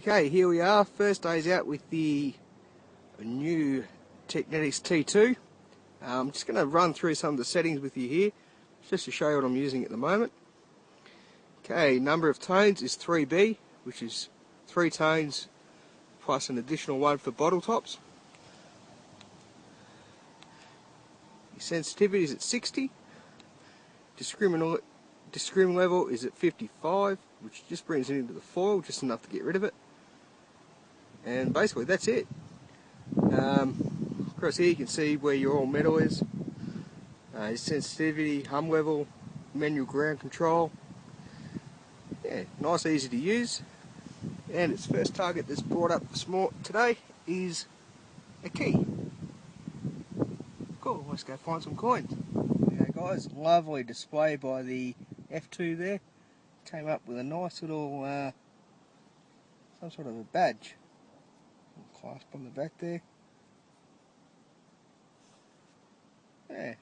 Okay, here we are, first day's out with the new Teknetics T2. I'm just going to run through some of the settings with you here, just to show you what I'm using at the moment. Okay, number of tones is 3B, which is 3 tones plus an additional one for bottle tops. Your sensitivity is at 60. Discriminant level is at 55, which just brings it into the foil, just enough to get rid of it. And basically that's it. Across here you can see where your all metal is, your sensitivity, hum level, manual ground control. Yeah, nice, easy to use. And its first target that's brought up today is a key. Cool, let's go find some coins. Okay guys, lovely display by the F2 there. Came up with a nice little, some sort of a badge. Clasp on the back there. Yeah.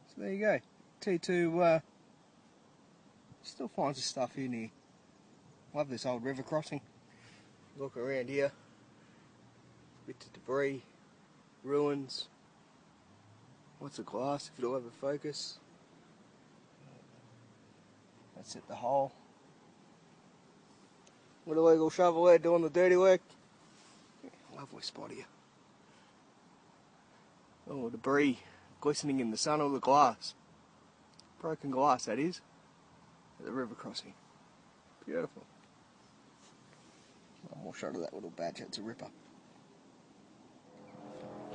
So there you go. T2 still finds the stuff in here. Love this old river crossing. Look around here. Bits of debris, ruins, lots of glass if it'll ever focus. That's it, the hole. With a legal shovel there doing the dirty work. Lovely spot here. Oh, debris glistening in the sun, all the glass. Broken glass, that is. At the river crossing. Beautiful. One more shot of that little badge, it's a ripper.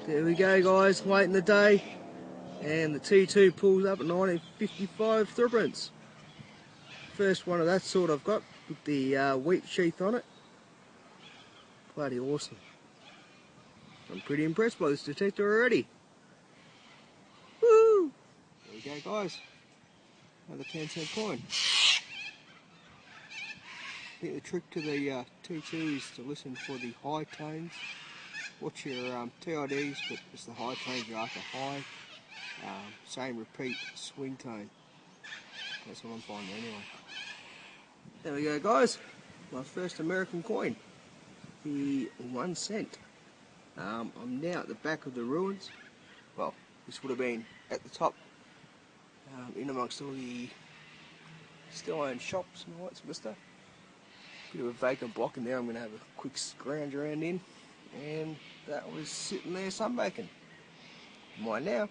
There we go guys, late in the day. And the T2 pulls up a 1955 Thruppence. First one of that sort I've got, with the wheat sheath on it. Bloody awesome. I'm pretty impressed by this detector already. Woo! There we go guys. Another 10-cent coin. I think the trick to the T2 is to listen for the high tones. Watch your TIDs, but it's the high tones you after high. Same repeat swing tone. That's what I'm finding anyway. There we go guys. My first American coin. The 1 cent. I'm now at the back of the ruins. Well, this would have been at the top, in amongst all the still owned shops and all that sort of stuff. Bit of a vacant block in there. I'm going to have a quick scrounge around in, and that was sitting there sunbaking. Mine now.